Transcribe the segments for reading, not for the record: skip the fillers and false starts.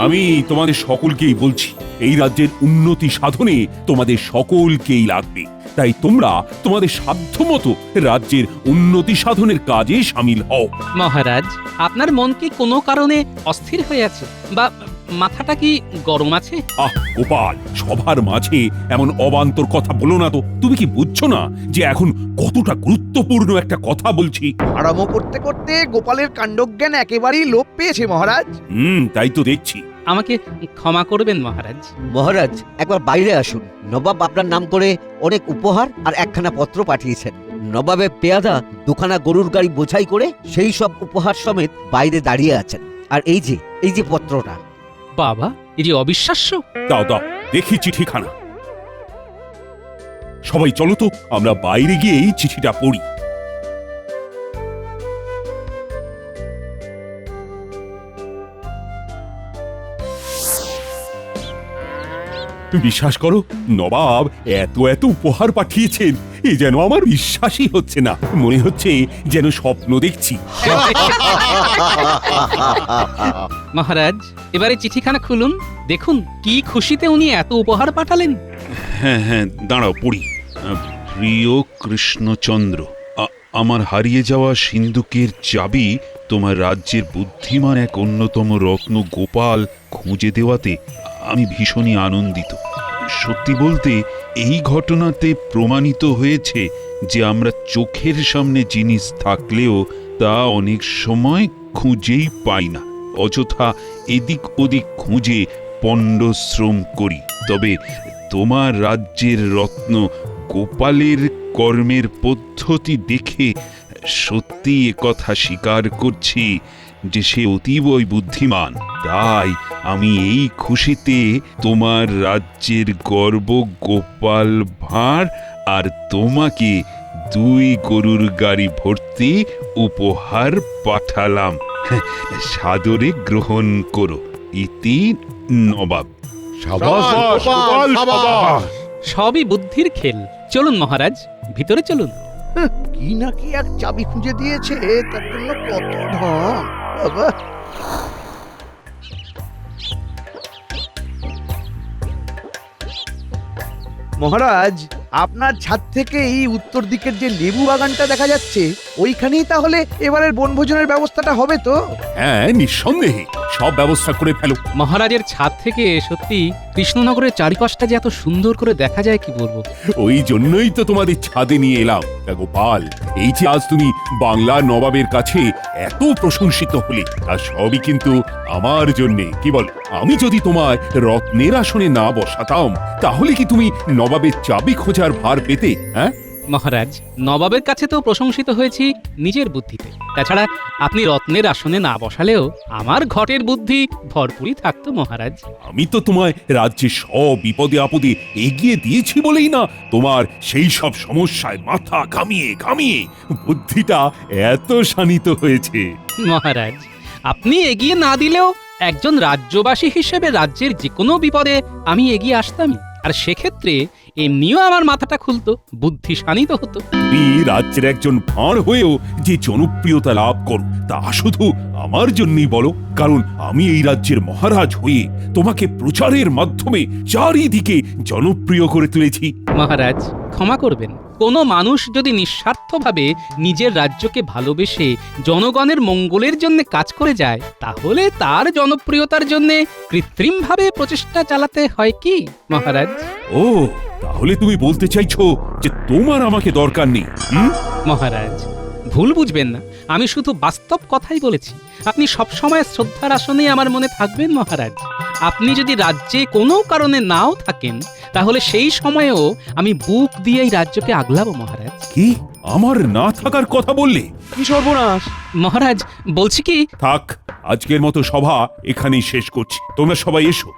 আমি তোমাদের সকলকেই বলছি, এই রাজ্যের উন্নতি সাধনে তোমাদের সকলকেই লাগবে। তাই তোমরা তোমাদের সাধ্যমতো রাজ্যের উন্নতি সাধনের কাজে সামিল হও। মহারাজ, আপনার মন কি কোনো কারণে অস্থির হয়ে আছে, বা মাথাটা কি গরম আছে? আহ গোপাল, সবার মাঝে এমন অবান্তর কথা বলো না তো। তুমি কি বুঝছো না যে এখন কতটা গুরুত্বপূর্ণ একটা কথা বলছি? আরাম করতে করতে গোপালের কাণ্ডজ্ঞান একেবারেই লোপ পেয়েছে মহারাজ। তাই তো দেখছি। আমাকে ক্ষমা করবেন মহারাজ। মহারাজ, একবার বাইরে আসুন। নবাব আপনার নাম করে অনেক উপহার আর একখানা পত্র পাঠিয়েছেন। নবাবের পেয়াদা দুখানা গরুর গাড়ি বোঝাই করে সেই সব উপহার সমেত বাইরে দাঁড়িয়ে আছেন। আর এই যে পত্রটা। বাবা, এ যে অবিশ্বাস্য। দাও দাও, দেখি চিঠিখানা। সবাই চলো তো, আমরা বাইরে গিয়ে এই চিঠিটা পড়ি। বিশ্বাস করো, নবাব এত এত উপহার পাঠিয়েছেন, এ যেন আমার বিশ্বাসই হচ্ছে না। মনে হচ্ছে যেন স্বপ্ন দেখছি। মহারাজ, এবারে চিঠিখানা খুলুন, দেখুন কি খুশিতে উনি এত উপহার পাঠালেন। হ্যাঁ হ্যাঁ, দাঁড়াও পড়ি। প্রিয় কৃষ্ণচন্দ্র, আমার হারিয়ে যাওয়া সিন্ধুকের চাবি তোমার রাজ্যের বুদ্ধিমান এক অন্যতম রত্ন গোপাল খুঁজে দেওয়াতে আমি ভীষণই আনন্দিত। সত্যি বলতে এই ঘটনাতে প্রমাণিত হয়েছে যে আমরা চোখের সামনে জিনিস থাকলেও তা অনেক সময় খুঁজেই পাই না, অযথা এদিক ওদিক খুঁজে পণ্ডশ্রম করি। তবে তোমার রাজ্যের রত্ন গোপালের কর্মের পদ্ধতি দেখে সত্যি একথা স্বীকার করছি যে সে অতীবই বুদ্ধিমান। তাই আমি এই খুশিতে তোমার রাজ্যের গর্ব গোপাল ভাঁড় আর তোমাকে 2 গরুর গাড়ি ভর্তি উপহার পাঠালাম। সাদরে গ্রহণ করো। ইতি নবাব। সবই বুদ্ধির খেল। চলুন মহারাজ, ভিতরে চলুন। কি নাকি এক চাবি খুঁজে দিয়েছে, তার জন্য কত ঢং বাবা। মহারাজ, আপনার ছাদ থেকে এই উত্তর দিকের যে লেবু বাগানটা দেখা যাচ্ছে, ওইখানেই তাহলে এবারের বনভোজনের ব্যবস্থাটা হবে তো? হ্যাঁ, নিঃসন্দেহে সব ব্যবস্থা করে ফেলো। মহারাজের ছাদ থেকে সত্যি কৃষ্ণনগরের চারিপাশটা যে এত সুন্দর করে দেখা যায় কি বলবো। ওই জন্যই তো তোমাদের ছাদে নিয়ে এলাম। তা গোপাল, এই যে আজ তুমি বাংলার নবাবের কাছে এত প্রশংসিত হলে, তা সবই কিন্তু আমার জন্যে। কি বল, আমি যদি তোমায় রত্নের আসনে না বসাতাম, তাহলে কি তুমি নবাবের চাবি খোঁজার ভার পেতে? হ্যাঁ মহারাজ, নবাবের কাছে তো প্রশংসিত হয়েছি নিজের বুদ্ধিতে। তাছাড়া আপনি রত্নের আসনে না বসালেও আমার ঘটের বুদ্ধি ভরপুরই থাকতো মহারাজ। আমি তো তোমায় রাজ্যের সব বিপদে আপদে এগিয়ে দিয়েছি বলেই না তোমার সেই সব সমস্যায় মাথা ঘামিয়ে ঘামিয়ে বুদ্ধিটা এত শানিত হয়েছে। মহারাজ, আপনি এগিয়ে না দিলেও একজন রাজ্যবাসী হিসেবে রাজ্যের যে কোনো বিপদে আমি এগিয়ে আসতাম, আর সেক্ষেত্রে এমনিও আমার মাথাটা খুলতো, বুদ্ধি শানিত হতো। তুমি রাজ্যের একজন ভাঁড় হয়েও যে জনপ্রিয়তা লাভ করো, তা শুধু আমার জন্যই বলো। কারণ আমি এই রাজ্যের মহারাজ হয়ে তোমাকে প্রচারের মাধ্যমে চারিদিকে জনপ্রিয় করে তুলেছি। মহারাজ, ক্ষমা করবেন, কোনো মানুষ যদি নিঃস্বার্থভাবে নিজের রাজ্যকে ভালোবেসে জনগণের মঙ্গলের জন্য কাজ করে যায়, তাহলে তার জনপ্রিয়তার জন্য কৃত্রিমভাবে প্রচেষ্টা চালাতে হয় কি মহারাজ? ও, তাহলে তুমি বলতে চাইছো যে তোমার আমাকে দরকার নেই? মহারাজ, ভুল বুঝবেন না, আমি শুধু বাস্তব কথাই বলেছি। আপনি সবসময় শ্রদ্ধার আসনে আমার মনে থাকবেন মহারাজ। আপনি যদি রাজ্যে কোনো কারণে নাও থাকেন, তাহলে সেই সময়েও আমি বুক দিয়ে এই রাজ্যকে আগলাবো মহারাজ। কি আমার না থাকার কথা বললে? কি সর্বনাশ! মহারাজ, বলছি কি, থাক, আজকের মতো সভা এখানেই শেষ করছি। তোমরা সবাই এসো।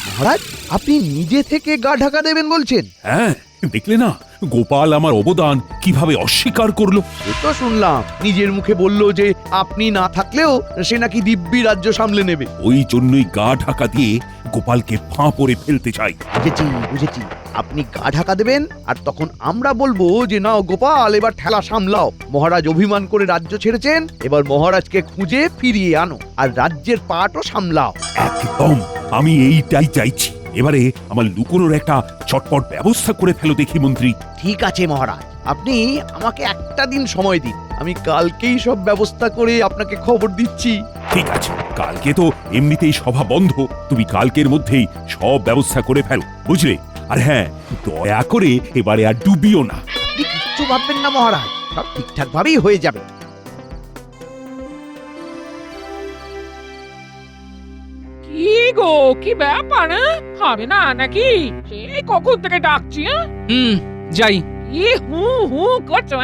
মহারাজ, আপনি নিজে থেকে গা ঢাকা দেবেন বলছেন? হ্যাঁ, দেখলে না গোপাল আমার অবদান কিভাবে অস্বীকার করলো। এ তো শুনলাম নিজের মুখে বলল যে আপনি না থাকলেও সে নাকি দিব্যি রাজ্য সামলে নেবে। ওই জন্যই গা ঢাকা দিয়ে গোপালকে ফাঁ পরে ফেলতে চাই। বুঝেছি বুঝেছি, আপনি গা ঢাকা দেবেন আর তখন আমরা বলবো যে নাও গোপাল এবার ঠেলা সামলাও, মহারাজ অভিমান করে রাজ্য ছেড়েছেন, এবার মহারাজকে খুঁজে ফিরিয়ে আনো আর রাজ্যের পাটও সামলাও। একদম, আমি এইটাই চাইছি। এবারে আমার লুকোনোর একটা চটপট ব্যবস্থা করে ফেলো দেখি মন্ত্রী। ঠিক আছে মহারাজ, আপনি আমাকে একটা দিন সময় দিন, আমি কালকেই সব ব্যবস্থা করে আপনাকে খবর দিচ্ছি। ঠিক আছে, কালকে তো এমনিতেই সভা বন্ধ, তুমি কালকের মধ্যেই সব ব্যবস্থা করে ফেলো, বুঝলে? আর হ্যাঁ, দয়া করে এবারে আর ডুবিও না। আপনি কিচ্ছু ভাববেন না মহারাজ, সব ঠিকঠাক ভাবেই হয়ে যাবে। কি গো, কি ব্যাপার? হবে না নাকি? সেই কখন থেকে ডাকছি। যাই। হু হু করছো?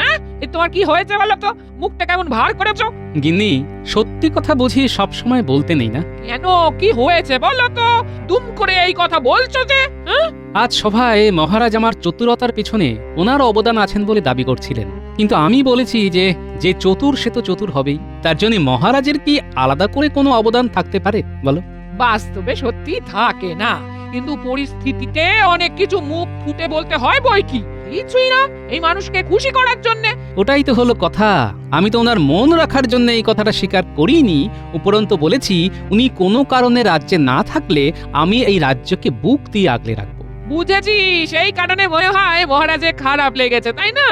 তোমার কি হয়েছে বলো তো? মুখটা কেমন ভার করেছো? গিন্নি, সত্যি কথা বুঝি সব সময় বলতে নেই না। কেন, কি হয়েছে বলো তো? দুম করে এই কথা বলছো যে? আজ সভায় মহারাজ আমার চতুরতার পিছনে ওনার অবদান আছেন বলে দাবি করছিলেন, কিন্তু আমি বলেছি যে যে চতুর সে তো চতুর হবেই। তার জন্য মহারাজের কি আলাদা করে কোনো অবদান থাকতে পারে বলো? বাস্তবে সত্যি থাকে না, কিন্তু পরিস্থিতিতে অনেক কিছু মুখ ফুটে বলতে হয় বই কি। কিছুই না, এই মানুষকে খুশি করার জন্য। ওটাই তো হলো কথা। আমি তো ওনার মন রাখার জন্য এই কথাটা স্বীকার করিনি, উপরন্তু বলেছি উনি কোনো কারণে রাজ্যে না থাকলে আমি এই রাজ্যকে বুক দিয়ে আগলে রাখবো। বুঝেছি, সেই কারণে মনে হয় মহারাজের খারাপ লেগেছে, তাই না?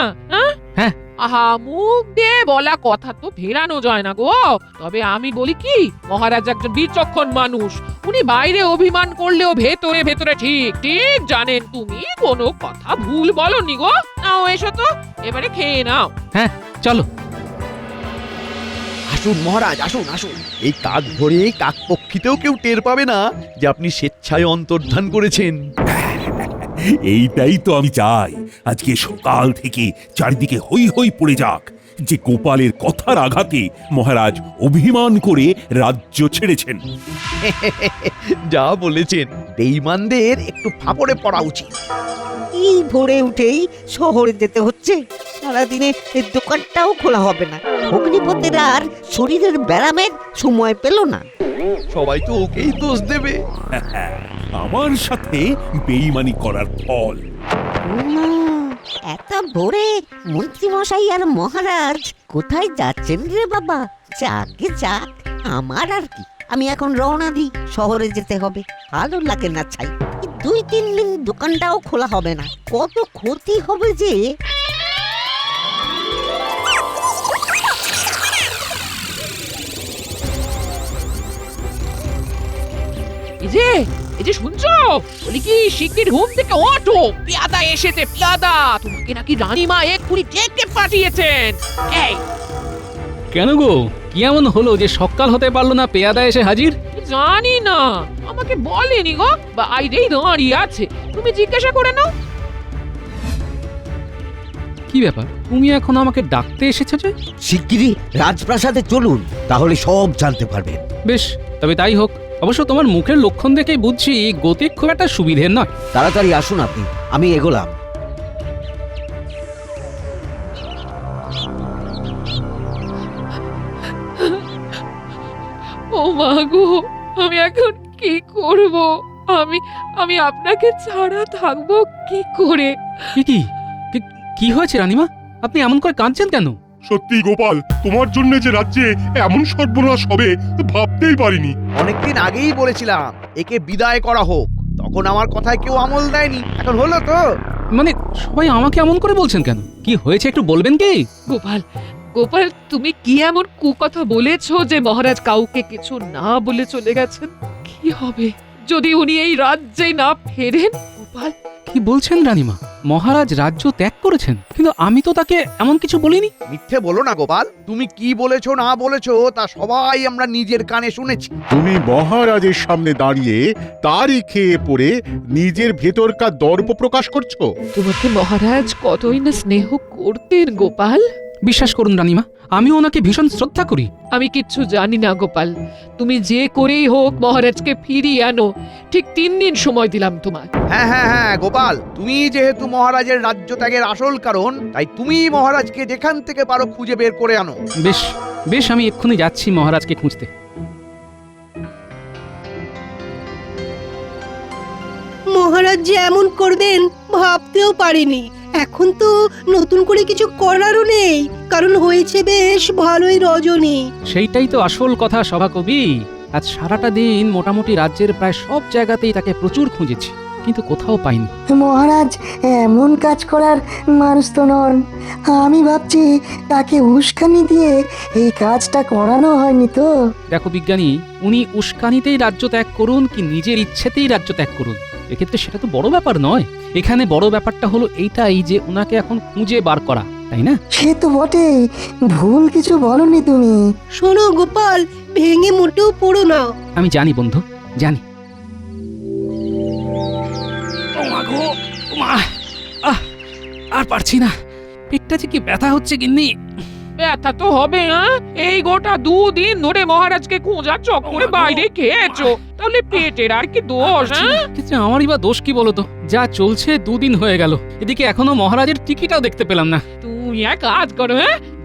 হ্যাঁ। আহা, মুখ দিয়ে বলা কথা তো ফেরানো যায় না গো। তবে আমি বলি কি, মহারাজ একজন বিচক্ষণ মানুষ, উনি বাইরে অভিমান করলেও ভেতরে ভেতরে ঠিক ঠিক জানেন তুমি কোনো কথা ভুল বলনি গো। নাও এসো তো, এবারে খেয়ে নাও। হ্যাঁ, চলো। আসুন মহারাজ, আসুন আসুন, এই কাক ভরে কাক পক্ষীতেও কেউ টের পাবে না যে আপনি স্বেচ্ছায় অন্তর্ধান করেছেন। এইটাই তো আমি চাই, আজকে সকাল থেকে চারিদিকে হই হই পড়ে যাক যে গোপালের কথার আঘাতে মহারাজ অভিমান করে রাজ্য ছেড়েছেন। যা বলেছেন, বেঈমানদের একটু ফাপড়ে পড়া উচিত। এই ভোরে উঠেই শহরে যেতে হচ্ছে, সারাদিনে এই দোকানটাও খোলা হবে না। অগ্নিপথের আর শরীরের ব্যায়ামের সময় পেল না। সবাই তো ওকেই দোষ দেবে। আমার সাথে বেঈমানি করার ফল। উমা, এত ভোরে মন্ত্রী মশাই আর মহারাজ কোথায় যাচ্ছেন রে বাবা? যাকে যাক, আমার আর কি। আমি এখন রওনা দিই, শহরে যেতে হবে। ভালো লাগে না ছাই, 2-3 দিন দোকানটাও খোলা হবে না। কত ক্ষতি হবে যে। এই যে শুনছো, বলি কি শিগগির ঘুম থেকে ওঠো, পেয়াদা এসেছে, পেয়াদা। তোমাকে নাকি রানীমা এক্ষুনি ডেকে পাঠিয়েছেন। এই কেন গো, কি এমন হলো যে সকাল হতে পারলো না পেয়াদা এসে হাজির? জানি না, আমাকে বলেনি গো, বাইরেই দাঁড়িয়ে আছে। তুমি জিজ্ঞাসা করে নাও। কি ব্যাপার, তুমি এখন আমাকে ডাকতে এসেছো যে? শিগগিরই রাজপ্রাসাদে চলুন, তাহলে সব জানতে পারবেন। বেশ, তবে তাই হোক। অবশ্য তোমার মুখের লক্ষণ দেখেই বুঝছি গতি খুব একটা সুবিধের নয়। তাড়াতাড়ি আসুন আপনি, আমি এগোলাম। ও মা গো, আমি এখন কি করব? আমি আপনাকে ছাড়া থাকবো কি করে? কি হয়েছে রানীমা? আপনি এমন করে কাঁদছেন কেন? সত্যি গোপাল, তোমার জন্য যে রাজ্যে এমন সর্বনাশ হবে ভাবতেই পারিনি। অনেকদিন আগেই বলেছিলাম একে বিদায় করা হোক, তখন আমার কথায় কেউ আমল দেয়নি। এখন হলো তো। মানে সবাই আমাকে এমন করে বলছেন কেন? কি হয়েছে একটু বলবেন কি? গোপাল, গোপাল, তুমি কি এমন কুকথা বলেছো যে মহারাজ কাউকে কিছু না বলে চলে গেছেন? কি হবে যদি উনি এই রাজ্যে না ফেরেন? গোপাল, কি বলছেন রানীমা? মহারাজ রাজ্য ত্যাগ করেছেন? কিন্তু আমি তো তাকে এমন কিছু বলিনি। মিথ্যে বলো না গোপাল, তুমি কি বলেছো না বলেছো তা সবাই আমরা নিজের কানে শুনেছি। তুমি মহারাজের সামনে দাঁড়িয়ে তারই খেয়ে পড়ে নিজের ভেতরকার দর্প প্রকাশ করছো। তোমাকে মহারাজ কতই না স্নেহ করতেন গোপাল। বিশ্বাস করুন রানীমা, আমিও ওনাকে ভীষণ শ্রদ্ধা করি। আমি কিচ্ছু জানি না গোপাল, তুমি যে করেই হোক মহারাজকে ফিরিয়ে আনো। ঠিক 3 দিন সময় দিলাম তোমার। হ্যাঁ হ্যাঁ হ্যাঁ গোপাল, তুমি যেহেতু মহারাজের রাজ্য ত্যাগের আসল কারণ, তাই তুমি মহারাজকে যেখান থেকে পারো খুঁজে বের করে আনো। বেশ বেশ, আমি এক্ষুনি যাচ্ছি মহারাজকে খুঁজতে। মহারাজ যে এমন করবেন ভাবতেও পারিনি। এখন তো নতুন করে কিছু করারও নেই, কারণ হয়েছে বেশ ভালোই রজনী। সেইটাই তো আসল কথা সভাকবি। আজ সারাটা দিন মোটামুটি রাজ্যের প্রায় সব জায়গাতেই তাকে প্রচুর খুঁজেছি, কিন্তু কোথাও পাইনি। মহারাজ এমন কাজ করার মানুষ তো নন। আমি ভাবছি তাকে উস্কানি দিয়ে এই কাজটা করানো হয়নি তো। দেখো বিজ্ঞানী, উনি উস্কানিতেই রাজ্য ত্যাগ করুন কি নিজের ইচ্ছেতেই রাজ্য ত্যাগ করুন, এক্ষেত্রে সেটা তো বড় ব্যাপার নয়। এখানে বড় ব্যাপারটা হলো এইটাই যে উনাকে এখন খুঁজে বার করা, তাই না? সে তো বটেই, ভুল কিছু বলনি তুমি। শোনো গোপাল, ভেঙে মোটেও পড়ো না। আমি জানি বন্ধু, জানি। ও মা গো, ও মা! আর পারছি না, পেটটা যে কি ব্যথা হচ্ছে গিন্নি। ব্যথা তো হবে। এই গোটা 2 দিন ধরে মহারাজকে খোঁজার চক্করে বাইরে খেয়েছো, তাহলে পেটের আর কি দোষ? কিন্তু আমারই বা দোষ কি বলতো? যা চলছে 2 দিন হয়ে গেল, এদিকে এখনো মহারাজের টিকিটাও দেখতে পেলাম না। তুমি এক কাজ করো,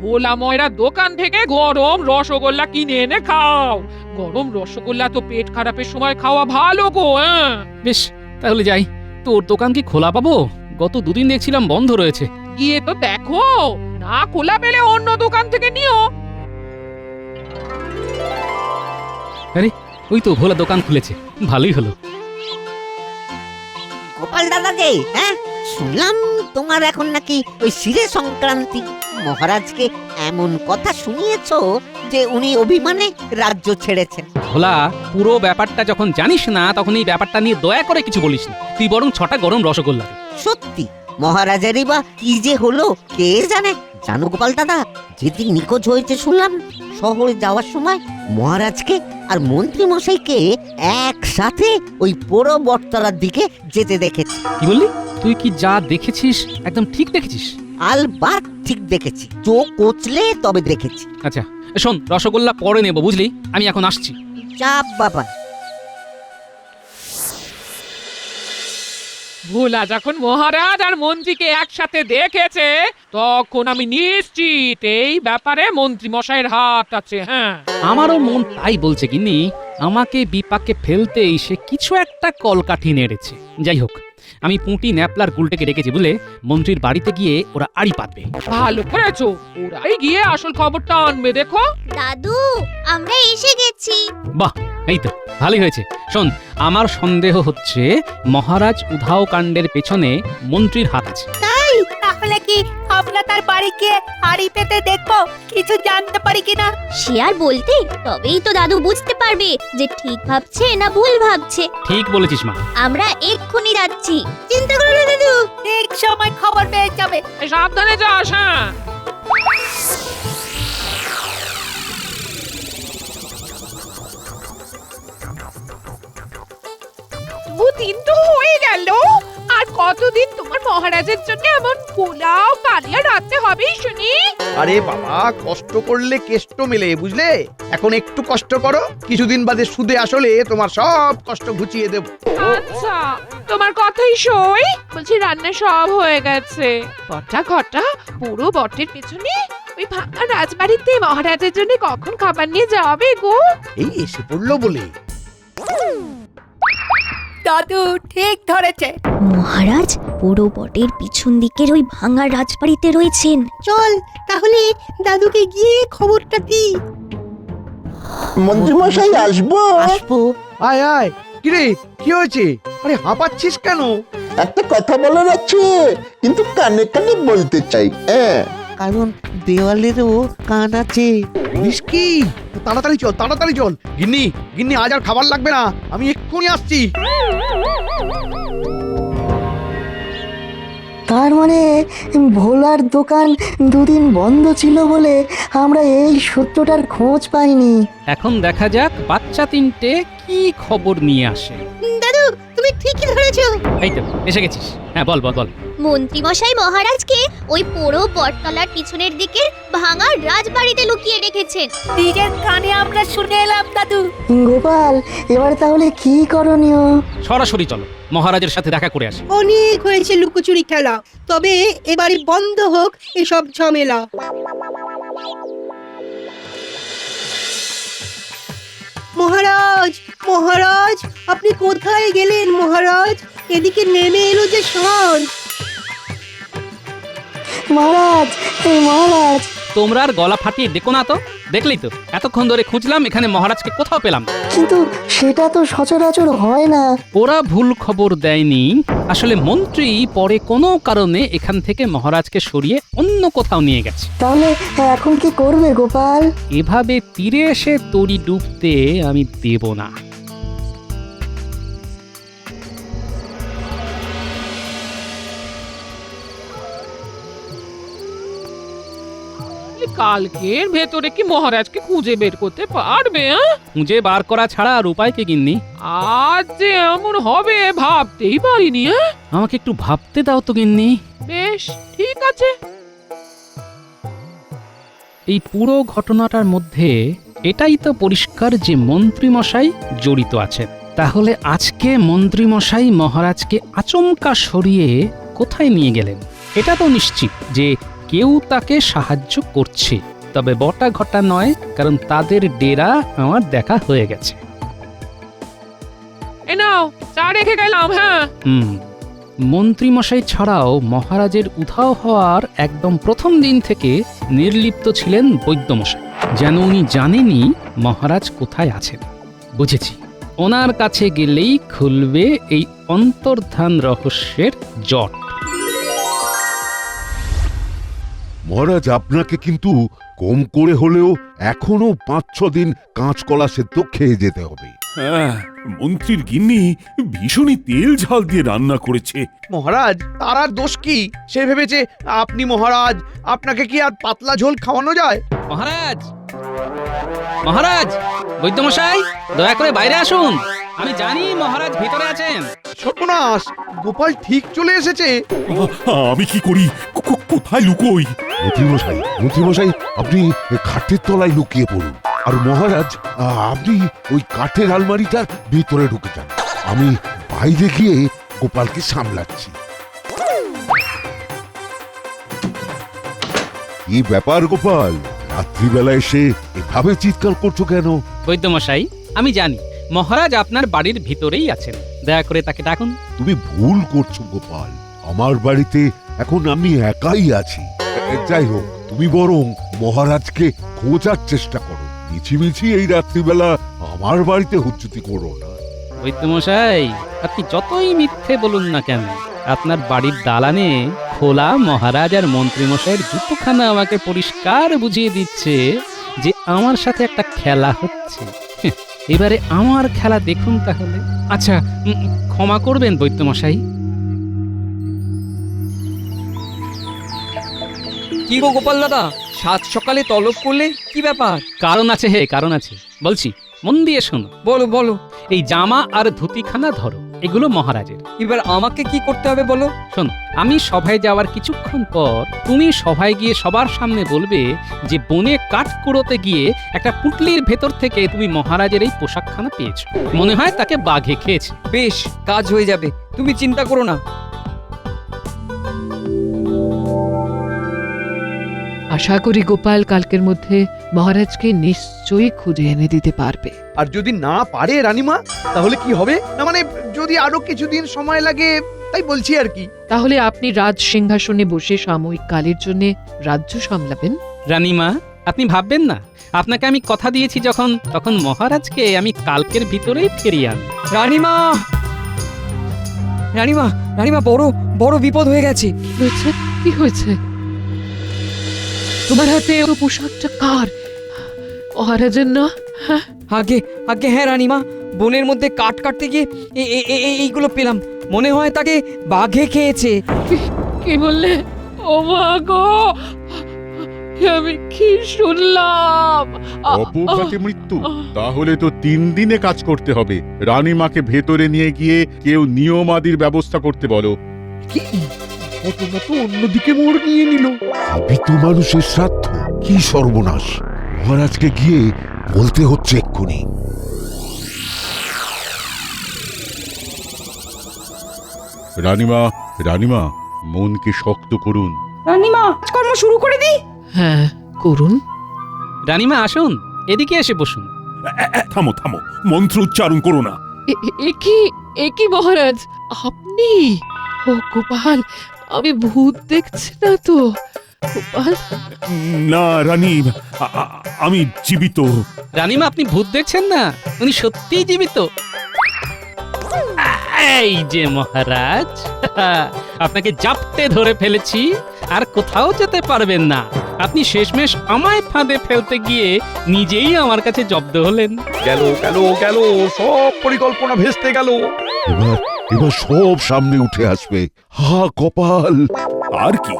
ভোলা ময়রা দোকান থেকে গরম রসগোল্লা কিনে এনে খাও। গরম রসগোল্লা তো পেট খারাপের সময় খাওয়া ভালো গো। বেশ, তাহলে যাই। তোর দোকান কি খোলা পাবো? গত 2 দিন দেখছিলাম বন্ধ রয়েছে। গিয়ে তো দেখো, না খোলা পেলে অন্য দোকান থেকে নিও। আরে ওই তো ভোলা দোকান খুলেছে, ভালোই হলো। গোপাল দাদা যে, হ্যাঁ শুনলাম তোমার এখন নাকি ওই শিরে সংক্রান্তি। মহারাজকে এমন কথা শুনিয়েছো যে উনি অভিমানে রাজ্য ছেড়েছেন। ভোলা, পুরো ব্যাপারটা যখন জানিস না তখন এই ব্যাপারটা নিয়ে দয়া করে কিছু বলিস না। তুই বরং 6টা গরম রসগোল্লা দে। সত্যি মহারাজেরই বা কি যে হলো কে জানে। জানো গোপাল দাদা, যেদিন নিখোঁজ হয়েছে শুনলাম, শহরে যাওয়ার সময় মহারাজকে আর মন্ত্রী মশাইকে একসাথে ওই পোড়ো বটতলার দিকে যেতে দেখেছি। কি বললি? তুই কি যা দেখেছিস একদম ঠিক দেখেছিস? আলবাত ঠিক দেখেছি, চোখ কচলে তবে দেখেছি। আচ্ছা শোন, রসগোল্লা পরে নেব বুঝলি, আমি এখন আসছি। চাপ বাবা। ভোলা যখন মহারাজ আর মন্ত্রীকে একসাথে দেখেছে, তখন আমি নিশ্চিত এই ব্যাপারে মন্ত্রী মশাইয়ের হাত আছে। হ্যাঁ, আমারও মন তাই বলছে গিন্নি, আমাকে বিপাকে ফেলতেই সে কিছু একটা কলকাঠি নেড়েছে। যাই হোক, আমি পুঁটি ন্যাপলার গুলটেকে রেখেছি বুঝলে, মন্ত্রীর বাড়িতে গিয়ে ওরা আড়ি পাতবে। ভালো করেছো, ওরাই গিয়ে আসল খবরটা আনবে। দেখো দাদু, আমরা এসে গেছি। বাহ, এই তো ভালোই হয়েছে। শোন, আমার সন্দেহ হচ্ছে মহারাজ উধাও কাণ্ডের পেছনে মন্ত্রীর হাত আছে। তাহলে কি আমরা তার বাড়িকে হাড়ি পেতে দেখবো, কিছু জানতে পারি কিনা? সে আর বলতে, তবেই তো দাদু বুঝতে পারবে যে ঠিক ভাবছে না ভুল ভাবছে। ঠিক বলেছিস মা। আমরা এক্ষুনি যাচ্ছি। চিন্তা করো না দাদু, ঠিক সময় খবর পেয়ে যাবে। সাবধানে যাস। হ্যাঁ, 2 দিন তো হয়ে গেল। আর কতদিন তোমার মহারাজের জন্য এমন পোলাও কালিয়া রাখতে হবে শুনি? আরে বাবা, কষ্ট করলে কেষ্ট মেলে বুঝলে। এখন একটু কষ্ট করো, কিছুদিন বাদে সুদে আসলে তোমার সব কষ্ট ঘুচিয়ে দেব। আচ্ছা, তোমার কথাই সই। বলছি রান্না সব হয়ে গেছে। বটা ঘটা পুরো বটের পেছনে ওই ভাঙা রাজবাড়িতে মহারাজের জন্য কখন খাবার নিয়ে যাবে গো? এই এসে পড়লো বলে। দাদু ঠিক ধরেছে। মহারাজ পুরো বটের পিছন দিকের ওই ভাঙা রাজবাড়িতে রয়েছেন। চল তাহলে দাদুকে গিয়ে খবরটা দিই। মন্ত্রীমশাই আসবো? আসবো। আয় আয়, কিরে কি হয়েছে? আরে হাঁপাচ্ছিস কেন? একটা কথা বলার আছে, কিন্তু কানে কানে বলতে চাই। কারণ দেওয়ালেরও কান আছে। বলিস কি? তাড়াতাড়ি চল, তাড়াতাড়ি চল। গিন্নি গিন্নি, আজ আর খাবার লাগবে না, আমি এক্ষুনি আসছি। তার মানে ভোলার দোকান 2 দিন বন্ধ ছিল বলে আমরা এই সত্যটার খোঁজ পাইনি। এখন দেখা যাক বাচ্চা 3টে কি খবর নিয়ে আসে। দাদু তুমি ঠিকই ধরেছো। এই তো এসে গেছিস। হ্যাঁ বল বল বল। মন্ত্রী মশাই মহারাজকে ওই পোড়ো বটতলার পিছনের দিকে ভাঙা রাজবাড়িতে লুকিয়ে রেখেছেন। নিজের কানে আমরা শুনে এলাম দাদু। গোপাল এবার তাহলে কি করণীয়? সরাসরি চলো মহারাজের সাথে দেখা করে আসি। অনেক হয়েছে লুকোচুরি খেলা, তবে এবারে বন্ধ হোক এসব ঝামেলা। মহারাজ, মহারাজ, আপনি কোথায় গেলেন মহারাজ? এদিকে নেমে এলো যে শান। মহারাজ, এই মহারাজ, তোমরা আর গলা ফাটিয়ে ডেকো না তো। দেখলেই তো এতক্ষণ ধরে খুঁজলাম, এখানে মহারাজকে কোথাও পেলাম না। কিন্তু সেটা তো সচরাচর হয় না। ওরা ভুল খবর দেয়নি। আসলে মন্ত্রী পরে কোনো কারণে এখান থেকে মহারাজকে সরিয়ে অন্য কোথাও নিয়ে গেছে। তাহলে এখন কি করবে গোপাল? এভাবে তীরে এসে তরি ডুবতে আমি দেব না। কালকের ভেতরে কি মহারাজকে খুঁজে বের করতে পারবে? হ্যাঁ, খুঁজে বার করা ছাড়া আর উপায় কি গিন্নি? আজ যে এমন হবে ভাবতেই পারিনি। হ্যাঁ, আমাকে একটু ভাবতে দাও তো গিন্নি। বেশ ঠিক আছে। এই পুরো ঘটনাটার মধ্যে এটাই তো পরিষ্কার যে মন্ত্রী মশাই জড়িত আছেন। তাহলে আজকে মন্ত্রী মশাই মহারাজকে আচমকা সরিয়ে কোথায় নিয়ে গেলেন? এটা তো নিশ্চিত যে কেউ তাকে সাহায্য করছে, তবে বটা ঘটা নয়, কারণ তাদের ডেরা আমার দেখা হয়ে গেছে। এ নাও চা রেখে গেলাম। হ্যাঁ, মন্ত্রী মশাই ছাড়াও মহারাজের উধাও হওয়ার একদম প্রথম দিন থেকে নির্লিপ্ত ছিলেন বৈদ্যমশাই, যেন উনি জানেনই মহারাজ কোথায় আছেন। বুঝেছি, ওনার কাছে গেলেই খুলবে এই অন্তর্ধান রহস্যের জট। মহারাজ, আপনাকে কিন্তু কম করে হলেও এখনো 5-6 দিন কাঁচকলা সেদ্ধ খেয়ে যেতে হবে। হ্যাঁ, মন্ত্রীর গিন্নি ভীষণই তেল ঝাল দিয়ে রান্না করেছে। মহারাজ, তার আর দোষ কি? সে ভেবেছে আপনি মহারাজ, আপনাকে কি আর পাতলা ঝোল খাওয়ানো যায়? মহারাজ, মহারাজ, বৈদ্যমশাই দয়া করে বাইরে আসুন। আমি জানি মহারাজ ভিতরে আছেন। সর্বনাশ, গোপাল ঠিক চলে এসেছে। আমি কি করি? কোথায় লুকোই? মন্ত্রীমশাই, আপনি খাটের তলায় লুকিয়ে পড়ুন। আর মহারাজ, আপনি ওই কাঠের আলমারিটার ভিতরে ঢুকে যান। আমি বাইরে গিয়ে গোপালকে সামলাচ্ছি। কি ব্যাপার গোপাল, রাত্রিবেলা এসে এভাবে চিৎকার করছো কেন? বৈদ্যমশাই, আমি জানি মহারাজ আপনার বাড়ির ভিতরেই আছেন, দয়া করে তাকে ডাকুন। তুমি ভুল করছো গোপাল, আমার বাড়িতে এখন আমি একাই আছি। যাই হোক, তুমি বরং মহারাজকে খোঁজার চেষ্টা করো। মিছিমিছি এই রাত্রিবেলা আমার বাড়িতে হুজ্জুতি করো না। বৈদ্যমশাই, আপনি যতই মিথ্যে বলুন না কেন, আপনার বাড়ির দালানে খোলা মহারাজ আর মন্ত্রীমশাইয়ের জুতোখানা আমাকে পরিষ্কার বুঝিয়ে দিচ্ছে যে আমার সাথে একটা খেলা হচ্ছে। এবারে আমার খেলা দেখুন তাহলে। আচ্ছা, ক্ষমা করবেন বৈদ্যমশাই। কি গো গোপাল দাদা, সাত সকালে তলব করলে, কি ব্যাপার? কারণ আছে, কারণ আছে, বলছি, মন দিয়ে শোনো। বলো বলো। এই জামা আর ধুতিখানা ধরো, এগুলো মহারাজের। এবার আমাকে কি করতে হবে বলো? শোনো, আমি সভায় যাওয়ার কিছুক্ষণ পর তুমি সভায় গিয়ে সবার সামনে বলবে যে বনে কাঠ কুড়োতে গিয়ে একটা পুঁটলির ভেতর থেকে তুমি মহারাজের এই পোশাকখানা পেয়েছো। মনে হয় তাকে বাঘে খেয়েছে। বেশ, কাজ হয়ে যাবে, তুমি চিন্তা করো না। আশা করি গোপাল কালকের মধ্যে মহারাজকে নিশ্চয়ই খুঁজে এনে দিতে পারবে। আর যদি না পারে রানীমা, তাহলে কি হবে? না মানে, যদি আরো কিছুদিন সময় লাগে, তাই বলছি আর কি। তাহলে আপনি রাজ সিংহাসনে বসে সাময়িক কালের জন্য রাজ্য সামলাবেন। রানীমা, আপনি ভাববেন না, আপনাকে আমি কথা দিয়েছি যখন, তখন মহারাজকে আমি কালকের ভিতরেই ফিরিয়ে আনব। রানীমা, রানীমা, রানীমা, বড় বড় বিপদ হয়ে গেছে। কি হয়েছে? তোমার হাতে ওই পোশাকটা কার? মহারাজের না? আগে আগে হ্যাঁ রানীমা, বনের মধ্যে কাঠ কাটতে গিয়ে এইগুলো পেলাম। মনে হয় তাকে বাঘে খেয়েছে। কি বললে? ও মা গো, আমি কি শুনলাম? অপঘাতে মৃত্যু? তাহলে তো 3 দিনে কাজ করতে হবে। রানীমাকে ভেতরে নিয়ে গিয়ে কেউ নিয়মাদির ব্যবস্থা করতে বলো। কি ঘটনা তো অন্যদিকে মোড় নিয়ে নিল। জীবিত মানুষের শ্রাদ্ধ, কি সর্বনাশ! মহারাজকে গিয়ে বলতে হচ্ছে এক্ষুনি। রানীমা, রানীমা, মনকে শক্ত করুন। রানীমা কাজকর্ম শুরু করে দিই। হ্যাঁ, করুন। রানীমা আসুন, এদিকে এসে বসুন। থামো থামো, মন্ত্র উচ্চারণ করো না। এ কি মহারাজ, আপনি? ও গোপাল, আমি ভূত দেখছি না তো? গোপাল, না রানী, আমি জীবিত। রানীমা আপনি ভূত দেখছেন না, উনি সত্যিই জীবিত। এই যে মহারাজ, আপনাকে জাপটে ধরে ফেলেছি, আর কোথাও যেতে পারবেন না। আপনি শেষমেশ আমায় ফাঁদে ফেলতে গিয়ে নিজেই আমার কাছে জব্দ হলেন। গেল গেল গেল, সব পরিকল্পনা ভেস্তে গেল। এবার এবার সব সামনে উঠে আসবে। হা কপাল! আর কি,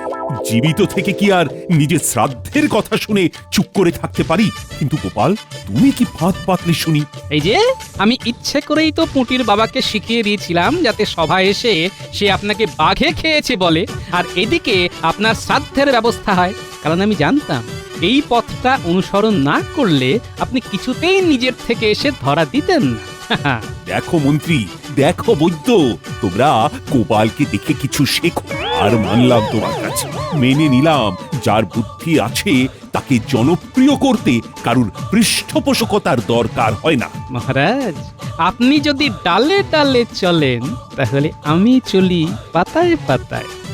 জীবিত থেকে কি আর নিজের শ্রাদ্ধের কথা শুনে চুপ করে থাকতে পারি? কিন্তু গোপাল, তুমি কি ফাঁদ পাতলে শুনি? এই যে আমি ইচ্ছে করেই তো পুঁটির বাবাকে শিখিয়ে দিয়েছিলাম যাতে সভায় এসে সে আপনাকে বাঘে খেয়েছে বলে, আর এদিকে আপনার শ্রাদ্ধের ব্যবস্থা হয়। কারণ আমি জানতাম এই পথটা অনুসরণ না করলে আপনি কিছুতেই নিজের থেকে এসে ধরা দিতেন না। দেখো মন্ত্রী, দেখো বৈদ্য, তোমরা গোপালকে দেখে কিছু শেখো। আর মানলাম তোমার কাছে, মেনে নিলাম যার বুদ্ধি আছে তাকে জনপ্রিয় করতে কারুর পৃষ্ঠপোষকতার দরকার হয় না। মহারাজ, আপনি যদি ডালে ডালে চলেন তাহলে আমি চলি পাতায় পাতায়।